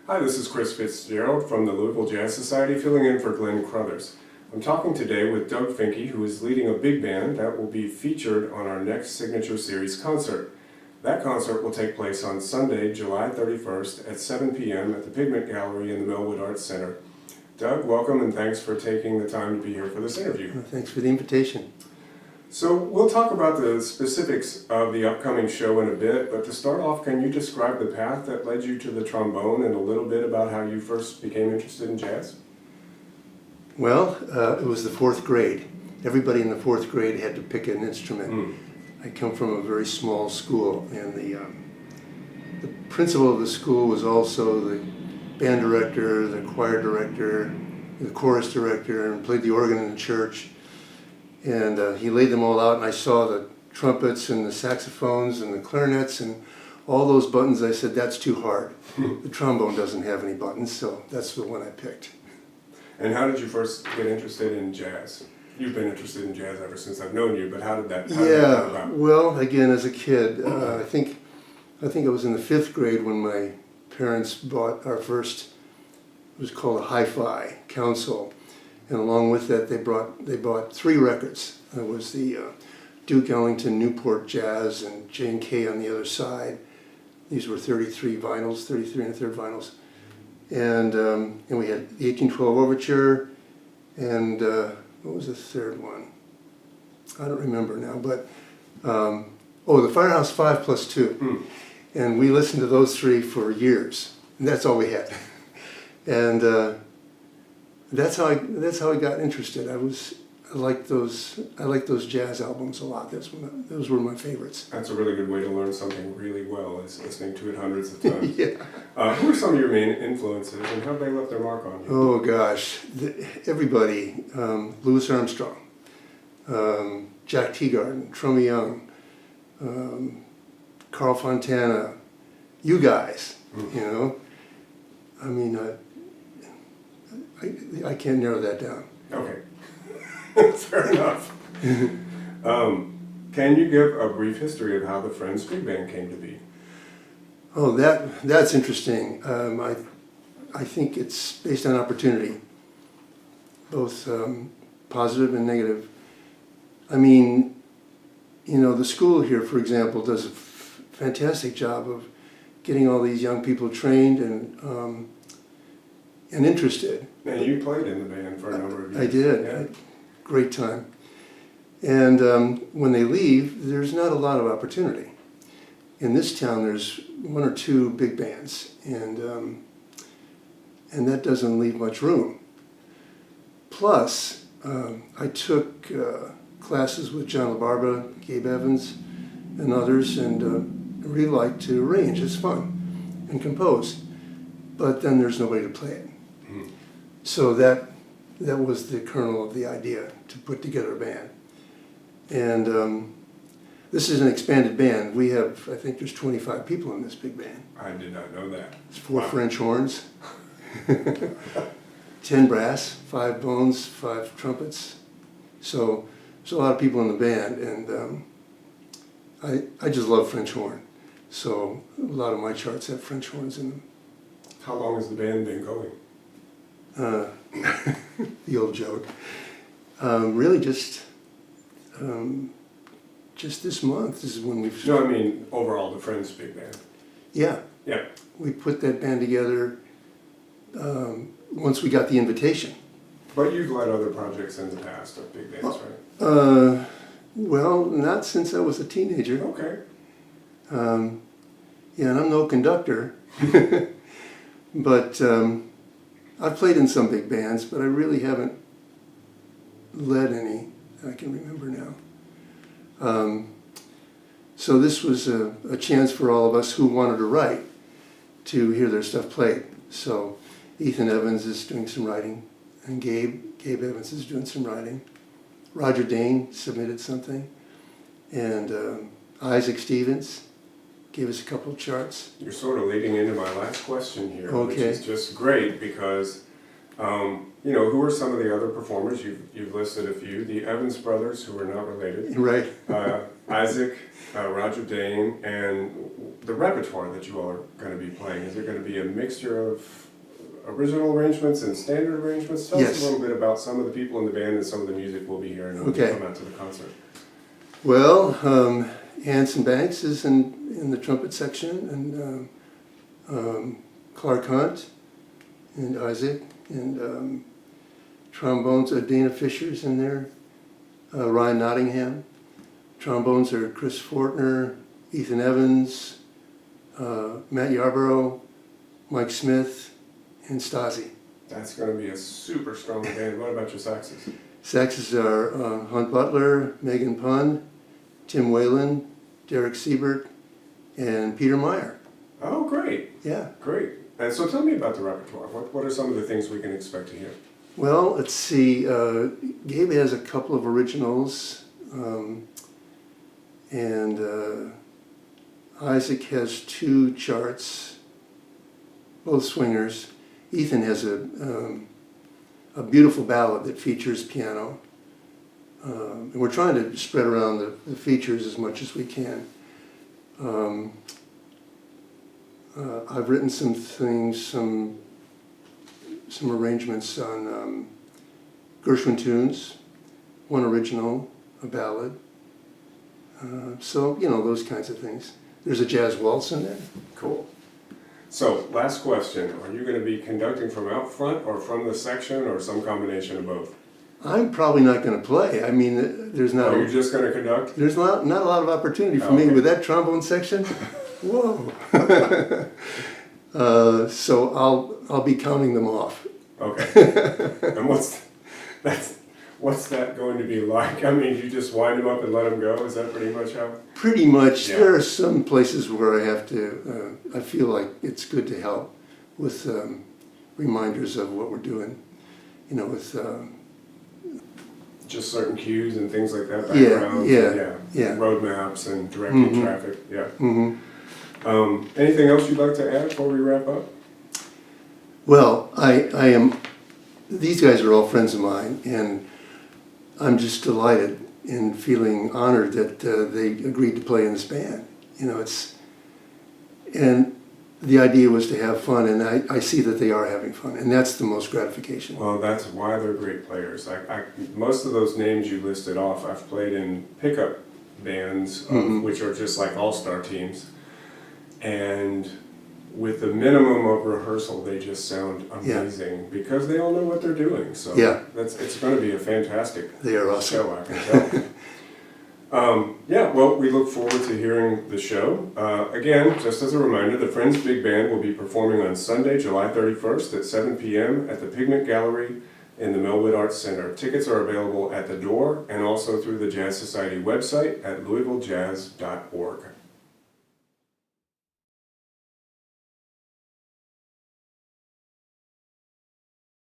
Hi, this is Chris Fitzgerald from the Louisville Jazz Society, filling in for Glenn Crothers. I'm talking today with Doug Finke, who is leading a big band that will be featured on our next Signature Series concert. That concert will take place on Sunday, July 31st at 7 p.m. at the Pigment Gallery in the Melwood Arts Center. Doug, welcome and thanks for taking the time to be here for this interview. Well, thanks for the invitation. So we'll talk about the specifics of the upcoming show in a bit, but to start off, can you describe the path that led you to the trombone and a little bit about how you first became interested in jazz? Well, it was the fourth grade. Everybody in the fourth grade had to pick an instrument. I come from a very small school, and the principal of the school was also the band director, the choir director, the chorus director, and played the organ in the church. And he laid them all out, and I saw the trumpets and the saxophones and the clarinets and all those buttons. I said, that's too hard. The trombone doesn't have any buttons, so that's the one I picked. And how did you first get interested in jazz? You've been interested in jazz ever since I've known you, but how did that come about? Well, again, as a kid, I think I was in the fifth grade when my parents bought our first, it was called a hi-fi console. And along with that, they bought 3 records. It was the Duke Ellington Newport Jazz and J&K on the other side. These were 33 vinyls, 33 and a third vinyls. And we had the 1812 Overture, and what was the third one? I don't remember now, but, the Firehouse 5+2. And we listened to those 3 for years, and that's all we had. And that's how I got interested. I liked those jazz albums a lot. Those were my favorites. That's a really good way to learn something really well, is listening to it hundreds of times. Yeah. Who are some of your main influences, and how have they left their mark on you? Oh gosh, everybody. Louis Armstrong, Jack Teagarden, Trummy Young, Carl Fontana, you guys. You know, I mean. I can't narrow that down. Okay, fair enough. Can you give a brief history of how the Friends Big Band came to be? Oh, that's interesting. I think it's based on opportunity, both positive and negative. I mean, the school here, for example, does a fantastic job of getting all these young people trained and interested. And you played in the band for a number of years. I did. Yeah. Great time. And when they leave, there's not a lot of opportunity. In this town, there's 1 or 2 big bands, and that doesn't leave much room. Plus, I took classes with John LaBarbera, Gabe Evans, and others, and I really like to arrange. It's fun, and compose. But then there's nobody to play it. So that was the kernel of the idea, to put together a band. And this is an expanded band. We have, I think there's 25 people in this big band. I did not know that. It's 4 French horns, 10 brass, 5 bones, 5 trumpets. So there's a lot of people in the band, and I just love French horn. So a lot of my charts have French horns in them. How long has the band been going? The old joke. Really just this month. This is when we've... No, I mean overall, the Friends Big Band. Yeah. Yeah. We put that band together once we got the invitation. But you've led other projects in the past of big bands, right? Well, not since I was a teenager. Okay. Yeah, and I'm no conductor. But I've played in some big bands, but I really haven't led any I can remember now. So this was a chance for all of us who wanted to write to hear their stuff played. So Ethan Evans is doing some writing, and Gabe Evans is doing some writing. Roger Dane submitted something, and Isaac Stevens gave us a couple of charts. You're sort of leading into my last question here, Okay. which is just great because, who are some of the other performers? You've listed a few. The Evans brothers, who are not related. Right. Isaac Roger Dane, and the repertoire that you all are going to be playing. Is it going to be a mixture of original arrangements and standard arrangements? Tell us a little bit about some of the people in the band and some of the music we'll be hearing when we come out to the concert. Well, Anson Banks is in the trumpet section, and Clark Hunt, and Isaac, and trombones, Dana Fisher's in there, Ryan Nottingham. Trombones are Chris Fortner, Ethan Evans, Matt Yarborough, Mike Smith, and Stasi. That's going to be a super strong band. What about your saxes? Saxes are Hunt Butler, Megan Pund, Tim Whalen, Derek Siebert, and Peter Meyer. Oh, great. Yeah. Great. And so tell me about the repertoire. What are some of the things we can expect to hear? Well, let's see. Gabe has a couple of originals, and Isaac has 2 charts, both swingers. Ethan has a beautiful ballad that features piano. And we're trying to spread around the features as much as we can. I've written some things, some arrangements on Gershwin tunes, 1 original, a ballad. So, those kinds of things. There's a jazz waltz in there. Cool. So, last question. Are you going to be conducting from out front or from the section or some combination of both? I'm probably not going to play. I mean, there's not. Oh, you're just going to conduct? There's not a lot of opportunity for me with that trombone section. Whoa. So I'll be counting them off. Okay. And what's that going to be like? I mean, you just wind them up and let them go? Is that pretty much how? Pretty much. Yeah. There are some places where I have to. I feel like it's good to help with reminders of what we're doing. With. Just certain cues and things like that, backgrounds, yeah. road maps and directing traffic, yeah. Mm-hmm. Anything else you'd like to add before we wrap up? Well, I am. These guys are all friends of mine, and I'm just delighted and feeling honored that they agreed to play in this band. And the idea was to have fun, and I see that they are having fun, and that's the most gratification. Well, that's why they're great players. Most of those names you listed off, I've played in pickup bands, which are just like all-star teams. And with the minimum of rehearsal, they just sound amazing because they all know what they're doing. So it's going to be a fantastic show, I can tell. Well, we look forward to hearing the show. Again, just as a reminder, the Friends Big Band will be performing on Sunday, July 31st at 7 p.m. at the Pigment Gallery in the Melwood Arts Center. Tickets are available at the door and also through the Jazz Society website at louisvilljazz.org.